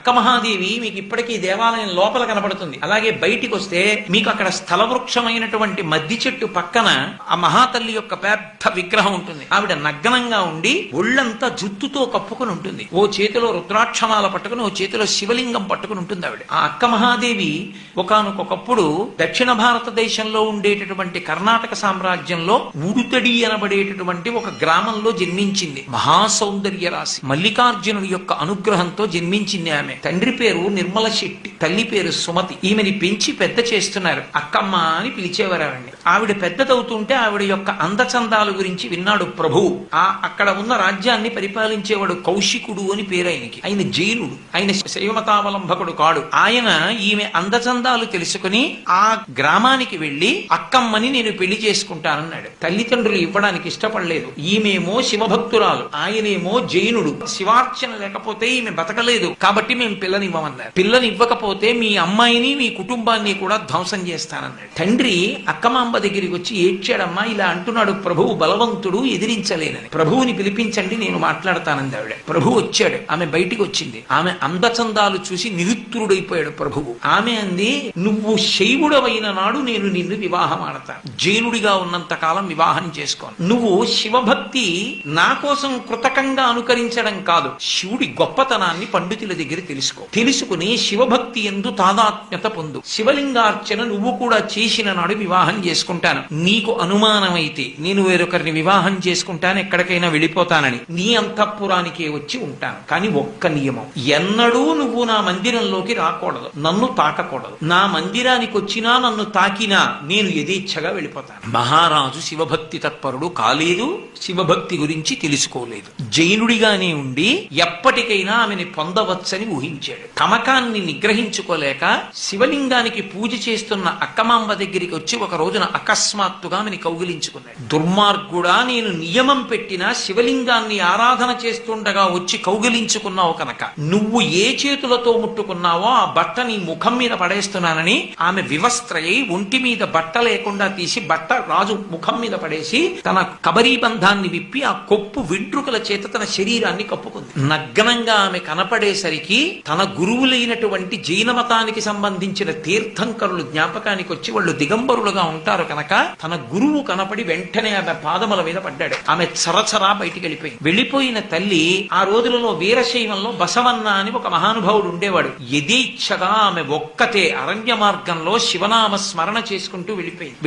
అక్కమహాదేవి మీకు ఇప్పటికీ దేవాలయం లోపల కనబడుతుంది. అలాగే బయటికి వస్తే మీకు అక్కడ స్థల వృక్షమైనటువంటి మద్ది చెట్టు పక్కన ఆ మహాతల్లి యొక్క పెద్ద విగ్రహం ఉంటుంది. ఆవిడ నగ్నంగా ఉండి ఒళ్ళంతా జుత్తుతో కప్పుకుని ఉంటుంది. ఓ చేతిలో రుద్రాక్షమాల పట్టుకుని ఓ చేతిలో శివలింగం పట్టుకుని ఉంటుంది ఆవిడ. ఆ అక్క మహాదేవి ఒకానొకప్పుడు దక్షిణ భారతదేశంలో ఉండేటటువంటి కర్ణాటక సామ్రాజ్యంలో ఉడుతడి అనబడేటటువంటి ఒక గ్రామంలో జన్మించింది. మహాసౌందర్య రాశి మల్లికార్జునుడి యొక్క అనుగ్రహంతో జన్మించింది ఆమె. తండ్రి పేరు నిర్మల శెట్టి, తల్లి పేరు సుమతి. ఈమెని పెంచి పెద్ద చేస్తున్నారు. అక్కమ్మ అని పిలిచేవారు ఆవిడ్ని. ఆవిడ పెద్దదవుతుంటే ఆవిడ యొక్క అందచందాల గురించి విన్నాడు ప్రభువు. అక్కడ ఉన్న రాజ్యాన్ని పరిపాలించేవాడు కౌశికుడు అని పేరు ఆయనకి. ఆయన జైనుడు, ఆయన శైవమతావలంబకుడు కాడు. ఆయన ఈమె అందచందాలు తెలుసుకుని ఆ గ్రామానికి వెళ్లి అక్కమ్మని నేను పెళ్లి చేసుకుంటానన్నాడు. తల్లిదండ్రులు ఇవ్వడానికి ఇష్టపడలేదు. ఈమెమో శివభక్తురాలు, ఆయనేమో జైనుడు. శివార్చన లేకపోతే ఈమె బతకలేదు, కాబట్టి మేము పిల్లనివ్వమన్నారు. పిల్లనివ్వకపోతే మీ అమ్మాయిని మీ కుటుంబాన్ని కూడా ధ్వంసం చేస్తానన్నాడు. తండ్రి అక్కమాంబ దగ్గరికి వచ్చి ఏడ్చాడమ్మా, ఇలా అంటున్నాడు ప్రభువు బలవంతుడు, ఎదిరించలేనని. ప్రభువుని పిలిపించండి, నేను మాట్లాడతానంది ఆవిడ. ప్రభు వచ్చాడు. ఆమె బయటికి వచ్చింది. ఆమె అందచందాలు చూసి నిరుత్తురుడైపోయాడు ప్రభువు. ఆమె అంది, నువ్వు శైవుడవైన నాడు నేను నిన్ను వివాహం ఆడతాను, జైనుడిగా ఉన్నంత కాలం వివాహం చేసుకోను. నువ్వు శివభక్తి నా కోసం కృతకంగా అనుకరించడం కాదు, శివుడి గొప్పతనాన్ని పండితుల దగ్గర తెలుసుకో. తెలుసుకుని శివభక్తి ఎందు తాదాత్మ్యత పొందు. శివలింగార్చన నువ్వు కూడా చేసిన నాడు వివాహం చేసుకుంటాను. నీకు అనుమానమైతే నేను వేరొకరిని వివాహం చేసుకుంటాను, ఎక్కడికైనా వెళ్ళిపోతానని నీ అంతఃపురానికే వచ్చి ఉంటాను. కానీ ఒక్క నియమం, ఎన్నడూ నువ్వు నా మందిరంలోకి రాకూడదు, నన్ను తాకకూడదు. నా మందిరానికి వచ్చినా నన్ను తాకినా నేను యథేచ్ఛగా వెళ్ళిపోతాను. మహారాజు శివభక్తి తత్పరుడు కాలేదు, శివభక్తి గురించి తెలుసుకోలేదు. జైనుడిగానే ఉండి ఎప్పటికైనా ఆమెని పొందవచ్చని ఊహించాడు. తమకాన్ని నిగ్రహించుకోలేక శివలింగానికి పూజ చేస్తున్న అక్కమాంబ దగ్గరికి వచ్చి ఒక రోజున అకస్మాత్తుగా ఆమెని కౌగిలించుకున్నాడు. దుర్మార్గుడా, నేను నియమం పెట్టినా శివలింగాన్ని ఆరాధన చేస్తుండగా వచ్చి కౌగిలించుకున్నావు కనుక నువ్వు ఏ చేతులతో ముట్టుకున్నావో ఆ బట్ట నీ ముఖం మీద పడేస్తున్నానని ఆమె వివస్త్రయ్యి ఒంటి మీద బట్ట లేకుండా తీసి బట్ట రాజు ముఖం మీద పడేసి తన కబరీబంధాన్ని విప్పి ఆ కొప్పు వెంట్రుకల చేత తన శరీరాన్ని కప్పుకుంది. నగ్నంగా ఆమె కనపడేసరికి తన గురువులైనటువంటి జైన మతానికి సంబంధించిన తీర్థంకరులు జ్ఞాపకానికి వచ్చి వాళ్ళు దిగంబరులుగా ఉంటారు కనుక తన గురువు కనపడి వెంటనే ఆమె పాదముల మీద పడ్డాడు. ఆమె చరచరా బయటికి వెళ్ళిపోయింది. వెళ్ళిపోయిన తల్లి ఆ రోజులలో వీరశైవంలో బసవన్న అని ఒక మహానుభావుడు ఉండేవాడు. యథేచ్ఛగా ఆమె ఒక్కతే అరణ్య మార్గంలో శివనామ స్మరణ చేసుకుంటూ వెళ్ళిపోయింది.